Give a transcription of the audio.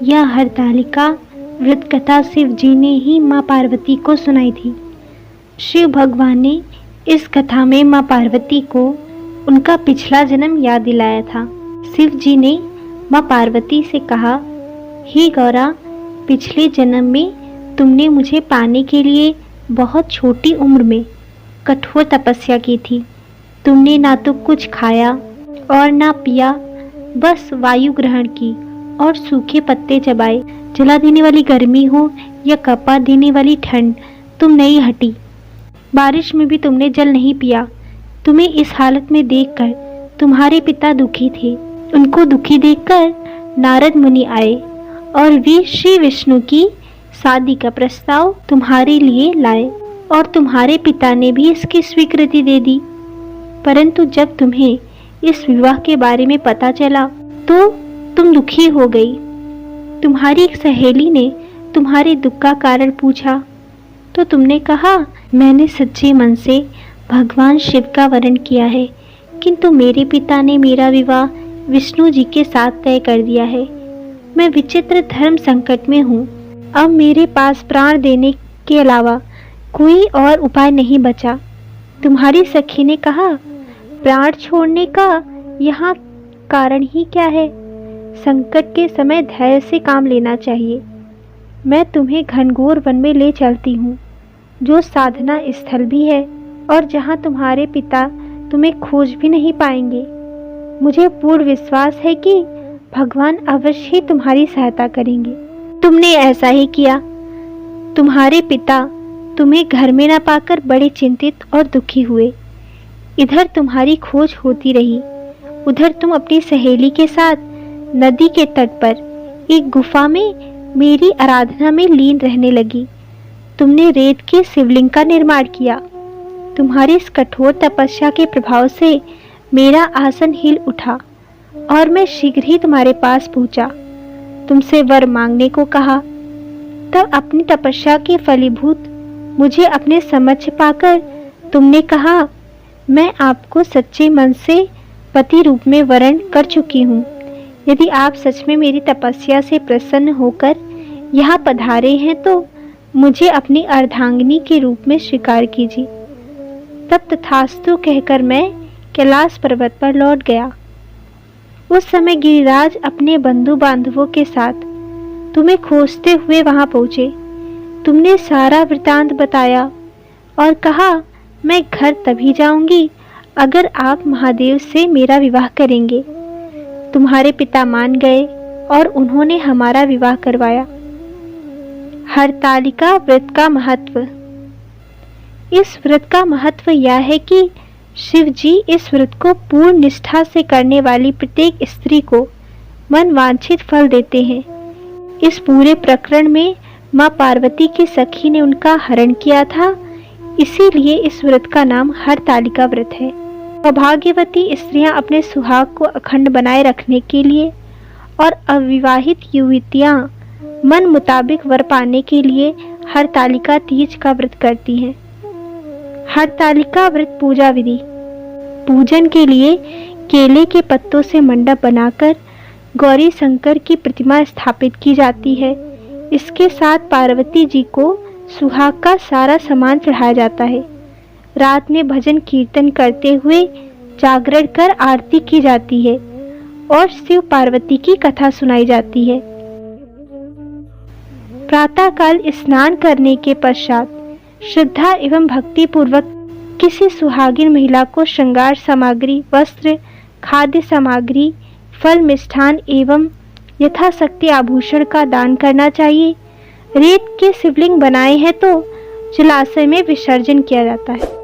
यह हरतालिका व्रत कथा शिव जी ने ही माँ पार्वती को सुनाई थी। शिव भगवान ने इस कथा में माँ पार्वती को उनका पिछला जन्म याद दिलाया था। शिव जी ने माँ पार्वती से कहा, हे गौरा, पिछले जन्म में तुमने मुझे पाने के लिए बहुत छोटी उम्र में कठोर तपस्या की थी। तुमने ना तो कुछ खाया और ना पिया, बस वायु ग्रहण की और सूखे पत्ते चबाए। जला देने वाली गर्मी हो या कपा देने वाली ठंड, तुम नहीं हटी। बारिश में भी तुमने जल नहीं पिया। तुम्हें इस हालत में देखकर तुम्हारे पिता दुखी थे। उनको दुखी देखकर नारद मुनि आए और वे श्री विष्णु की शादी का प्रस्ताव तुम्हारे लिए लाए और तुम्हारे पिता ने भी इसकी स्वीकृति दे दी। परंतु जब तुम्हें इस विवाह के बारे में पता चला तो तुम दुखी हो गई। तुम्हारी एक सहेली ने तुम्हारे दुख का कारण पूछा तो तुमने कहा, मैंने सच्चे मन से भगवान शिव का वरण किया है, किंतु मेरे पिता ने मेरा विवाह विष्णु जी के साथ तय कर दिया है। मैं विचित्र धर्म संकट में हूँ। अब मेरे पास प्राण देने के अलावा कोई और उपाय नहीं बचा। तुम्हारी सखी ने कहा, प्राण छोड़ने का यहाँ कारण ही क्या है? संकट के समय धैर्य से काम लेना चाहिए। मैं तुम्हें घनघोर वन में ले चलती हूँ, जो साधना स्थल भी है और जहाँ तुम्हारे पिता तुम्हें खोज भी नहीं पाएंगे। मुझे पूर्ण विश्वास है कि भगवान अवश्य ही तुम्हारी सहायता करेंगे। तुमने ऐसा ही किया। तुम्हारे पिता तुम्हें घर में न पाकर बड़े चिंतित और दुखी हुए। इधर तुम्हारी खोज होती रही, उधर तुम अपनी सहेली के साथ नदी के तट पर एक गुफा में मेरी आराधना में लीन रहने लगी। तुमने रेत के शिवलिंग का निर्माण किया। तुम्हारी इस कठोर तपस्या के प्रभाव से मेरा आसन हिल उठा और मैं शीघ्र ही तुम्हारे पास पहुंचा। तुमसे वर मांगने को कहा। तब अपनी तपस्या के फलीभूत मुझे अपने समक्ष पाकर तुमने कहा, मैं आपको सच्चे मन से पति रूप में वरण कर चुकी हूँ। यदि आप सच में मेरी तपस्या से प्रसन्न होकर यहाँ पधारे हैं तो मुझे अपनी अर्धांगिनी के रूप में स्वीकार कीजिए। तब तथास्तु कहकर मैं कैलाश पर्वत पर लौट गया। उस समय गिरिराज अपने बंधु बांधवों के साथ तुम्हें खोजते हुए वहां पहुंचे। तुमने सारा वृतांत बताया और कहा, मैं घर तभी जाऊंगी अगर आप महादेव से मेरा विवाह करेंगे। तुम्हारे पिता मान गए और उन्होंने हमारा विवाह करवाया। हरतालिका व्रत का महत्व। इस व्रत का महत्व यह है कि शिव जी इस व्रत को पूर्ण निष्ठा से करने वाली प्रत्येक स्त्री को मन वांछित फल देते हैं। इस पूरे प्रकरण में माँ पार्वती की सखी ने उनका हरण किया था, इसीलिए इस व्रत का नाम हरतालिका व्रत है। अभाग्यवती स्त्रियां अपने सुहाग को अखंड बनाए रखने के लिए और अविवाहित युवतियां मन मुताबिक वर पाने के लिए हरतालिका तीज का व्रत करती हैं। हरतालिका व्रत पूजा विधि। पूजन के लिए केले के पत्तों से मंडप बनाकर गौरी शंकर की प्रतिमा स्थापित की जाती है। इसके साथ पार्वती जी को सुहाग का सारा सामान चढ़ाया जाता है। रात में भजन कीर्तन करते हुए जागरण कर आरती की जाती है और शिव पार्वती की कथा सुनाई जाती है। प्रातःकाल स्नान करने के पश्चात श्रद्धा एवं भक्ति पूर्वक किसी सुहागिन महिला को श्रृंगार सामग्री, वस्त्र, खाद्य सामग्री, फल, मिष्ठान एवं यथाशक्ति आभूषण का दान करना चाहिए। रेत के शिवलिंग बनाए हैं तो जलाशय में विसर्जन किया जाता है।